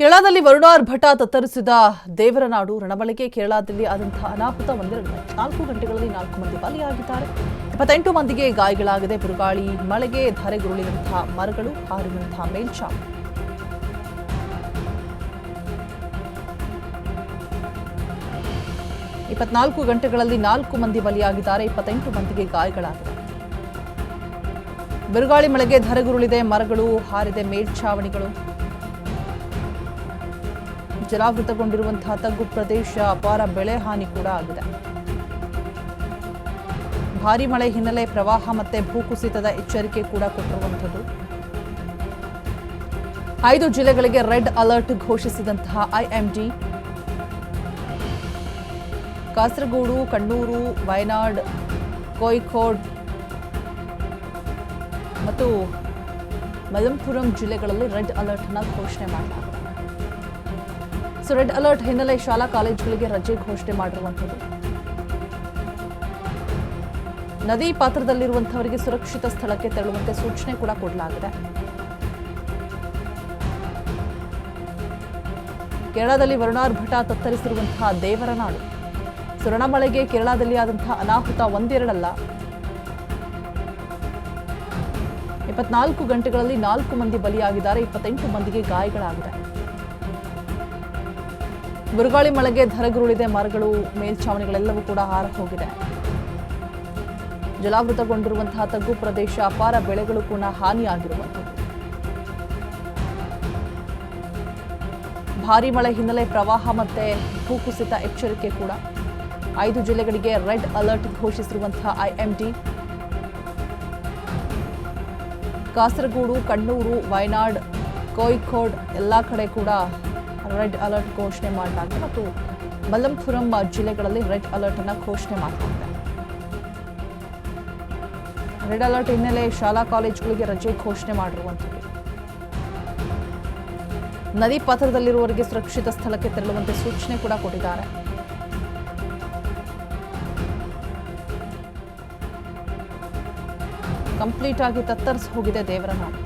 ಕೇರಳದಲ್ಲಿ ವರುಣಾರ್ಭಟ ತತ್ತರಿಸಿದ ದೇವರನಾಡು ರಣಬಳಿಕೆ. ಕೇರಳದಲ್ಲಿ ಆದಂತಹ ಅನಾಹುತ ಒಂದೆರಡು 4 ಗಂಟೆಗಳಲ್ಲಿ 4 ಮಂದಿ ಬಲಿಯಾಗಿದ್ದಾರೆ. 28 ಮಂದಿಗೆ ಗಾಯಗಳಾಗಿದೆ. ಬಿರುಗಾಳಿ ಮಳೆಗೆ ಧರೆಗುರುಳಿದಂತಹ ಮರಗಳು, ಹಾರಿದಂತಹ ಮೇಲ್ಚಾವಣಿ. ಇಪ್ಪತ್ನಾಲ್ಕು ಗಂಟೆಗಳಲ್ಲಿ 4 ಮಂದಿ ಬಲಿಯಾಗಿದ್ದಾರೆ. 28 ಮಂದಿಗೆ ಗಾಯಗಳಾಗಿದೆ. ಬಿರುಗಾಳಿ ಮಳೆಗೆ ಧರೆಗುರುಳಿದೆ ಮರಗಳು, ಹಾರಿದೆ ಮೇಲ್ಛಾವಣಿಗಳು. ಜಲಾವೃತಗೊಂಡಿರುವಂತಹ ತಗ್ಗು ಪ್ರದೇಶ, ಅಪಾರ ಬೆಳೆ ಹಾನಿ ಕೂಡ ಆಗಿದೆ. ಭಾರೀ ಮಳೆ ಹಿನ್ನೆಲೆ ಪ್ರವಾಹ ಮತ್ತೆ ಭೂಕುಸಿತದ ಎಚ್ಚರಿಕೆ ಕೂಡ ಕೊಟ್ಟಿರುವಂಥದ್ದು. 5 ಜಿಲ್ಲೆಗಳಿಗೆ ರೆಡ್ ಅಲರ್ಟ್ ಘೋಷಿಸಿದಂತಹ ಐಎಂಡಿ. ಕಾಸರಗೋಡು, ಕಣ್ಣೂರು, ವಯನಾಡ್, ಕೋಯಿಕೋಡ್ ಮತ್ತು ಮಲಪ್ಪುರಂ ಜಿಲ್ಲೆಗಳಲ್ಲಿ ರೆಡ್ ಅಲರ್ಟ್ ಅನ್ನು ಘೋಷಣೆ ಮಾಡಲಾಗಿದೆ. ರೆಡ್ ಅಲರ್ಟ್ ಹಿನ್ನೆಲೆ ಶಾಲಾ ಕಾಲೇಜುಗಳಿಗೆ ರಜೆ ಘೋಷಣೆ ಮಾಡಿರುವಂಥದ್ದು. ನದಿ ಪಾತ್ರದಲ್ಲಿರುವಂತಹವರಿಗೆ ಸುರಕ್ಷಿತ ಸ್ಥಳಕ್ಕೆ ತೆರಳುವಂತೆ ಸೂಚನೆ ಕೂಡ ಕೊಡಲಾಗಿದೆ. ಕೇರಳದಲ್ಲಿ ವರುಣಾರ್ಭಟ ತತ್ತರಿಸಿರುವಂತಹ ದೇವರನಾಡು. ರಣಮಳೆಗೆ ಕೇರಳದಲ್ಲಿ ಆದಂತಹ ಅನಾಹುತ ಒಂದೆರಡಲ್ಲ. 24 ಗಂಟೆಗಳಲ್ಲಿ 4 ಮಂದಿ ಬಲಿಯಾಗಿದ್ದಾರೆ. 28 ಮಂದಿಗೆ ಗಾಯಗಳಾಗಿದೆ. ಬಿರುಗಾಳಿ ಮಳೆಗೆ ಧರೆಗುರುಳಿದೆ ಮರಗಳು, ಮೇಲ್ಛಾವಣಿಗಳೆಲ್ಲವೂ ಕೂಡ ಹಾರ ಹೋಗಿದೆ. ಜಲಾವೃತಗೊಂಡಿರುವಂತಹ ತಗ್ಗು ಪ್ರದೇಶ, ಅಪಾರ ಬೆಳೆಗಳು ಕೂಡ ಹಾನಿಯಾಗಿರುವಂಥದ್ದು. ಭಾರೀ ಮಳೆ ಹಿನ್ನೆಲೆ ಪ್ರವಾಹ ಮತ್ತೆ ಭೂಕುಸಿತ ಎಚ್ಚರಿಕೆ ಕೂಡ. 5 ಜಿಲ್ಲೆಗಳಿಗೆ ರೆಡ್ ಅಲರ್ಟ್ ಘೋಷಿಸಿರುವಂತಹ ಐಎಂಡಿ. ಕಾಸರಗೋಡು, ಕಣ್ಣೂರು, ವಯನಾಡ್, ಕೋಯಿಕೋಡ್ ಎಲ್ಲ ಕಡೆ ಕೂಡ ರೆಡ್ ಅಲರ್ಟ್ ಘೋಷಣೆ ಮಾಡಲಾಗಿದೆ ಮತ್ತು ಮಲಪ್ಪುರಂ ಜಿಲ್ಲೆಗಳಲ್ಲಿ ರೆಡ್ ಅಲರ್ಟ್ ಅನ್ನು ಘೋಷಣೆ ಮಾಡಲಾಗಿದೆ. ರೆಡ್ ಅಲರ್ಟ್ ಹಿನ್ನೆಲೆ ಶಾಲಾ ಕಾಲೇಜುಗಳಿಗೆ ರಜೆ ಘೋಷಣೆ ಮಾಡಿರುವಂಥದ್ದು. ನದಿ ಪಾತ್ರದಲ್ಲಿರುವವರಿಗೆ ಸುರಕ್ಷಿತ ಸ್ಥಳಕ್ಕೆ ತೆರಳುವಂತೆ ಸೂಚನೆ ಕೂಡ ಕೊಟ್ಟಿದ್ದಾರೆ. ಕಂಪ್ಲೀಟ್ ಆಗಿ ತತ್ತರಿಸಿ ಹೋಗಿದೆ ದೇವರನಾಡು.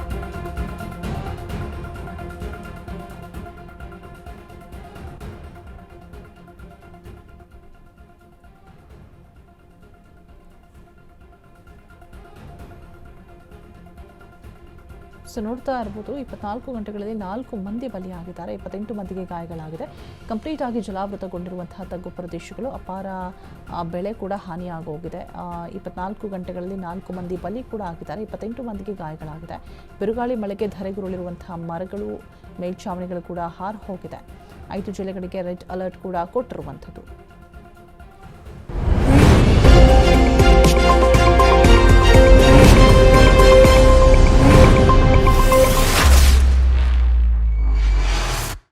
ನೋಡ್ತಾ ಇರಬಹುದು, 24 ಗಂಟೆಗಳಲ್ಲಿ 4 ಮಂದಿ ಬಲಿಯಾಗಿದ್ದಾರೆ. 28 ಮಂದಿಗೆ ಗಾಯಗಳಾಗಿದೆ. ಕಂಪ್ಲೀಟ್ ಆಗಿ ಜಲಾವೃತಗೊಂಡಿರುವಂತಹ ತಗ್ಗು ಪ್ರದೇಶಗಳು, ಅಪಾರ ಬೆಳೆ ಕೂಡ ಹಾನಿಯಾಗೋಗಿದೆ. 24 ಗಂಟೆಗಳಲ್ಲಿ 4 ಮಂದಿ ಬಲಿ ಕೂಡ ಆಗಿದ್ದಾರೆ. 28 ಮಂದಿಗೆ ಗಾಯಗಳಾಗಿದೆ. ಬಿರುಗಾಳಿ ಮಳೆಗೆ ಧರೆಗುರುಳಿರುವಂತಹ ಮರಗಳು, ಮೇಲ್ಛಾವಣಿಗಳು ಕೂಡ ಹಾರಿ ಹೋಗಿದೆ. 5 ಜಿಲ್ಲೆಗಳಿಗೆ ರೆಡ್ ಅಲರ್ಟ್ ಕೂಡ ಕೊಟ್ಟಿರುವಂಥದ್ದು.